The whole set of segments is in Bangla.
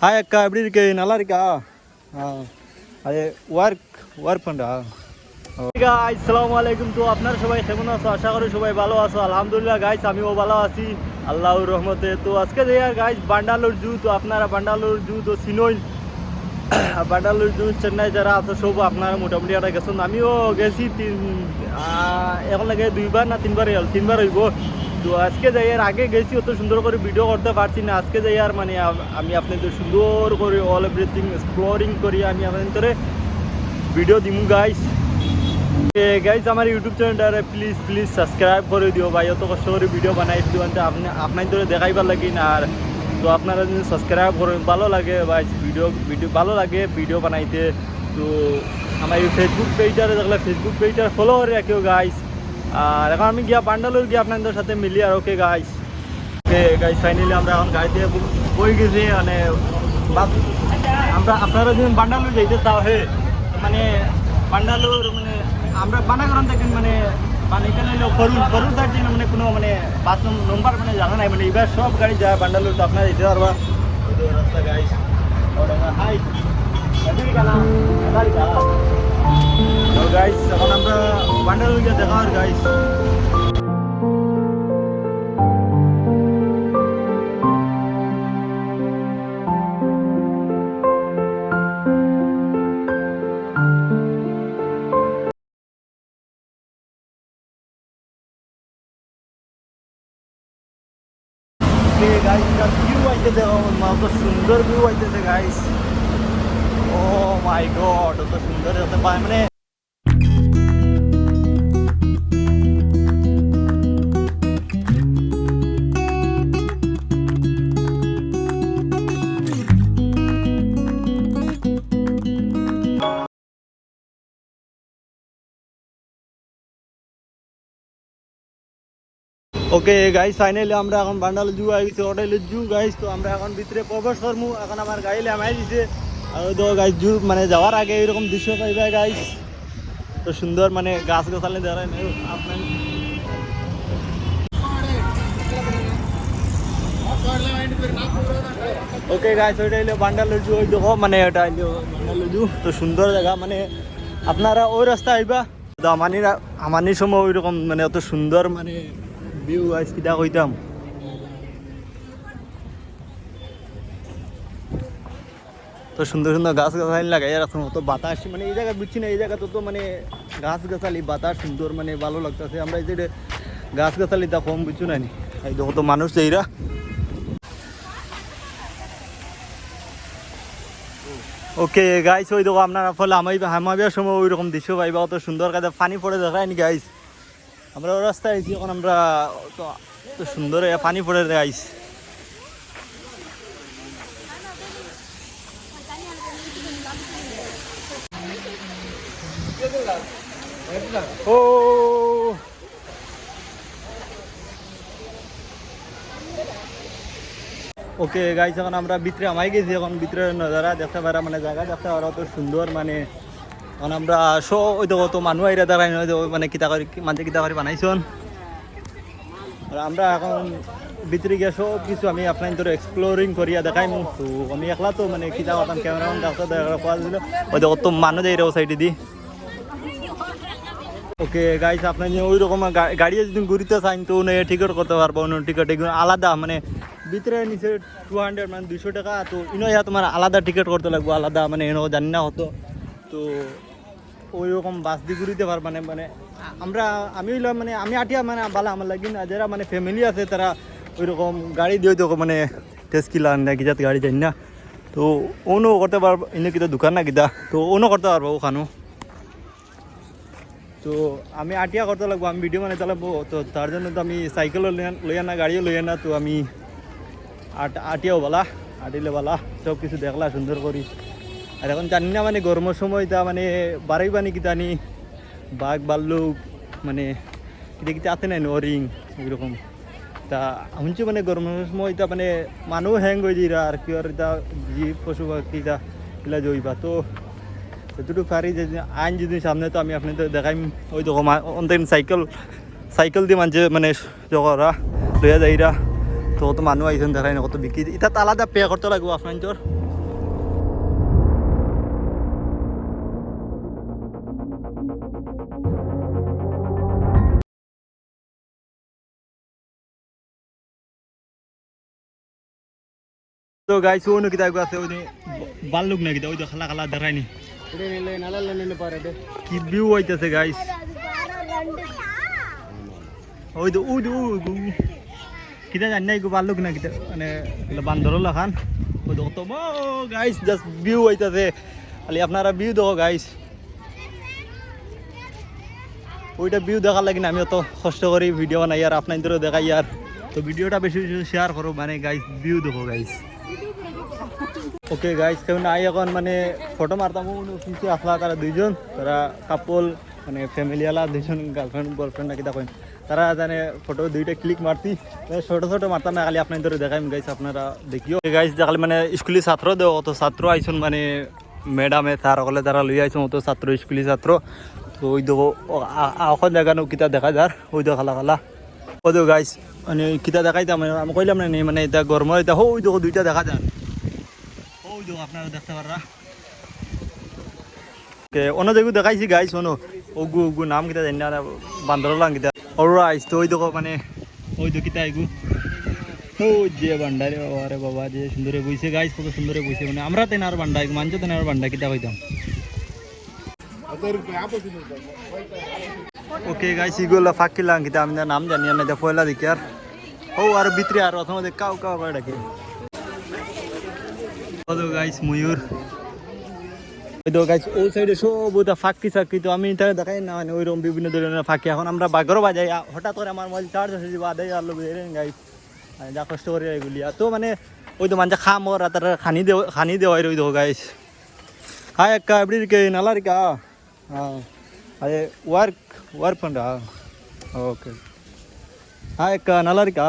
ஹாய் அக்கா, எப்படி இருக்கு? நல்லா இருக்கா? அது ওয়ার্ক ফান্ডা। আসসালামু আলাইকুম। তো আপনারা সবাই কেমন আছো? আশা করি সবাই ভালো আছো। আলহামদুলিল্লাহ গাইস, আমিও ভালো আছি আল্লাহর রহমতে। তো আজকে যে গাইস বান্ডালুর জু, তো আপনারা বান্ডালুর জু তো চিনোই। বান্ডালুর জু চেন্নাই যারা আছে সব আপনারা মোটামুটি একটা গেছেন, আমিও গেছি। এখন লাগে 2বার না 3বার হইব। তো আজকে যাই আর আগে গেছি, অত সুন্দর করে ভিডিও করতে পারছি না। আজকে যাই আর মানে আমি আপনাদের সুন্দর করে অল এভরিথিং এক্সপ্লোরিং করি আমি আপনাদের ভিডিও দিমু গাইস। গাইস আমার ইউটিউব চ্যানেলটা প্লিজ সাবস্ক্রাইব করে দিও ভাই, অত কষ্ট করে ভিডিও বানাই দিও আপনার দেখাইবার লাগি না। আর তো আপনারা যদি সাবস্ক্রাইব করেন ভালো লাগে ভাই, ভিডিও ভালো লাগে ভিডিও বানাইতে। তো আমার এই ফেসবুক পেজটারে দেখলে ফেসবুক পেজটা ফলো করে রাখিও গাইস। আর এখন আমি গিয়া বান্ডালুর গিয়ে আপনাদের সাথে মিলি। আর ওকে গাইস ফাইনালি আমরা এখন গাড়িতে বই গেছি। মানে আপনারা যদি বান্ডালুর যাইতে তাও হে মানে বান্ডালুর মানে আমরা বানাগরম থাকেন মানে এখানে ফরুল তার জন্য মানে কোনো মানে 5 নম্বর মানে জানা নাই। মানে এবার সব গাড়ি যায় বান্ডালুর, তো আপনারা যেতে পারবা রাস্তা গাইস। হাই গাইস, এখন আমরা বান্ডালুর গিয়ে দেখা হয় গাইস। গাইস ভিউ আইতেছে, কত সুন্দর ভিউ আইতেছে গাইস। ও মাই গড, অত সুন্দর হতে পারে মানে। ওকে গাইস, ফাইনালি আমরা এখন বান্ডাল জু আইছি, হোটেল জু গাইস। তো আমরা এখন ভিতরে প্রবেশ করবো। এখন আমার গাড়ি নামাই দিছে। আর তো গাইস জু মানে যাওয়ার আগে এরকম দৃশ্য পাইবা গাইস, তো সুন্দর মানে গাছ গাছালি দেখায় আপনার। ওকে গাইস, ওইটা হইলো বান্ডালুর জু। ওই দেখো মানে এটা হইলো বান্ডালুর জু, তো সুন্দর জায়গা। মানে আপনারা ওই রাস্তা আইবা, তো আমানির সময় ওই রকম মানে অত সুন্দর মানে ভিউ গাইস কিটা কইতাম। তো সুন্দর সুন্দর গাছ গাছালি লাগাই রাখছে, তো বাতাস মানে এই জায়গা বুঝছি না, এই জায়গা তো মানে গাছ গাছালি বাতাস সুন্দর মানে ভালো লাগতেছে। আমরা এই যে গাছ গাছালি তা কম বুঝছো না, এই দেখো তো মানুষ এইরা। ওকে গাইস, ওই দেখো আপনারা ফলে হামাবিয়ার সময় ওই রকম দৃশ্য পাইবা, অত সুন্দর কাজে পানি পড়ে দেখায়নি গাইস। আমরা ওই রাস্তায় আইছি, এখন আমরা তো সুন্দর পানি পড়ে গাইস। ও ওকে গাইস, এখন আমরা ভিতরে আমাই গেছি। এখন ভিতরে নজারা দেখতে পারা মানে জায়গা দেখতে পারা অত সুন্দর মানে। এখন আমরা ওই দেখো তো মানুষ আইরা দাঁড়াই নয় মানে কিতা করি মানুষ কিতা করে বানাইছন। আর আমরা এখন ভিতরে গিয়ে সব কিছু আমি আপনার ধরে এক্সপ্লোরিং করিয়া দেখাইমু। তো আমি একলা তো মানে কিতা করতাম ক্যামেরাম্যান ডাক্তার দেখা পাওয়া দিল, ওই দেখো তো মানুষ এই ও সাইডে দি। ওকে গাইস, আপনার ওই রকম গাড়ি যদি ঘুরিতে চান তো টিকিট করতে পারবো। টিকিট এগুলো আলাদা মানে ভিতরে নিচে 200 মানে 200 টাকা। তো ইয়া তোমার আলাদা টিকিট করতে লাগবো আলাদা, মানে জানি না হতো। তো ওই রকম বাস দিয়ে ঘুরিতে পারবা মানে আমি হইলাম মানে আমি আটিয়া মানে বালা আমার লাগি না। যারা মানে ফ্যামিলি আছে তারা ওই রকম গাড়ি দিয়ে তো মানে টেস্কিলা না কি যাতে গাড়ি জানি না। তো অন্য করতে পারবো, এনে কিতা দোকান না কিতা, তো অন্য করতে পারবো ওখানেও। তো আমি আটিয়া করতে লাগবো, আমি ভিডিও বানাইতে লাগবো। তো তার জন্য তো আমি সাইকেলও লইয়া না, গাড়িও লইয়া না। তো আমি আটিয়াও বালা, আটিলে বালা সব কিছু দেখলা সুন্দর করি। আর এখন জানি না মানে গরমের সময় তা মানে বাড়াই বানি কিতা নি বাঘ ভাল্লুক মানে কিতা কিতা আছে নাই নরিং ওইরকম। তা শুনছি মানে গরমের সময় তা মানে মানুহ হ্যাং হয়ে যাইরা আর কি আর তা জীব পশু পাখিটা এগুলা জইবা। তো যতটুকু পারি যে আইন যদি সামনে তো আমি আপনাদের দেখাইম। ওই দেখো অন্তত সাইকেল দিয়ে মানুষ মানে জগরা লইয়া যাইরা। তো কত মানুষ আইসেন দেখাই না, কত বিক্রি এটা আলাদা পে করতে লাগবো আপনার। তো গাইস ও নাকি তাই আছে ওই বাল্লুক নাকি ওই তো খালা খালা দেখায়নি কি ভিউ হইতেছে গাইস ওই তো কিতা জানি না এগো বাল্লুক না কিতা মানে বান্দর লাখান ওই তো কত গাইস জাস্ট ভিউ হইতেছে খালি আপনারা ভিউ দেখো গাইস ওইটা ভিউ দেখার লাগে না আমি অত কষ্ট করি ভিডিও বানাই আর আপনাদেরও দেখাই আর তো ভিডিওটা বেশি বেশি শেয়ার করো মানে গাইস ভিউ দেখো গাইস ওকে গাইস কেউ নাই এখন মানে ফটো মারতাম কিছু আসলা তারা দুইজন তারা কাপল মানে ফ্যামিলিওয়ালা দুইজন গার্লফ্রেন্ড বয়ফ্রেন্ড নাকি দেখেন তারা জানে ফটো দুইটা ক্লিক মারতি ছোটো ছোটো মারতাম না খালি আপনাদের দেখাইম গাইস আপনারা দেখিও গাইস দেখালে মানে স্কুলের ছাত্র দেও অত ছাত্র আইসুন মানে ম্যাডামে তার সকলে তারা লই আইসুন অত ছাত্র স্কুলের ছাত্র তো ওই দেখো এখন দেখানো কিতা দেখা যার ওই দেখো খালা খালা ওই দেখো গাইস মানে কিতা দেখাইতাম আমি কইলাম না মানে এটা গরম এটা ওই দেখো দুইটা দেখা যান ওই দেখো আপনারা দেখতে পাররা অন্য দেখো দেখাইছি গাইস শোনো ও গু নাম কিতা জানি না বান্দরলাং কিতা অলরাইট তো ওই দেখো মানে ওই দেখো কিতা এগু ওই যে বান্ডারে আরে বাবা যে সুন্দরে বইছে গাইস কত সুন্দরে বইছে মানে আমরা তেন আর বান্ডা মানছো তেন আর বান্ডা কিতা কইতাম ওকে গাইস ইগুলা ফাকিলাং কিতা আমি নাম জানি না এটা পয়লা দেখি আর ও আর ভিতরে আর প্রথমে দেখ কাউ কাউ করে ডাকে ও গাইস ময়ূর ওই তো গাইস ওই সাইডে সব ওটা ফাঁকি চাকি তো আমি এটা দেখাই না মানে ওইরকম বিভিন্ন ধরনের ফাঁকি এখন আমরা বাঘরও বাজাই হঠাৎ করে আমার মোবাইল চার্জ হয়েছে বাদাই আলো বেরেন গাইস যা কষ্ট করে এগুলি তো মানে ওই তো মানুষ খাম ওর তার খানি দেওয়া ওই তো গাইস হাই அக்கா எப்படி இருக்கு நல்லா இருக்கா அது ஒர்க் பண்ணுறா ওকে হাই அக்கா நல்லா இருக்கா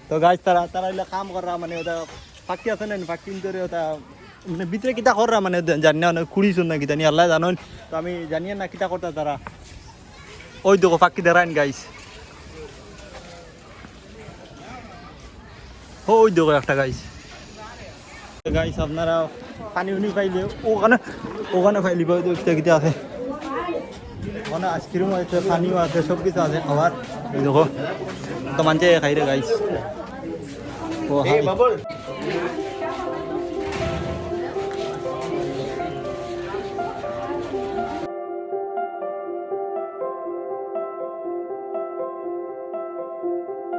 তো গাইস তারা তারা এগুলো কাম করা মানে ওটা ফাঁকি আছে না ফাঁকি করে ওটা মানে ভিতরে কিতা করা মানে জানি না কুড়িছুন না কিতা নি আল্লাহ জানেন তো আমি জানি না কিতা করতা তারা ওই দেখো ফাঁকি দাঁড়ান গাইস ওই দেখো একটা গাইস গাইস আপনারা পানি উনি পাইলে ওখানে ফাইলিব কিতা কিতা আছে ওখানে আইসক্রিমও আছে পানিও আছে সব কিছু আছে খাবার এই দেখো তো মানছে খাই রে গাইস ও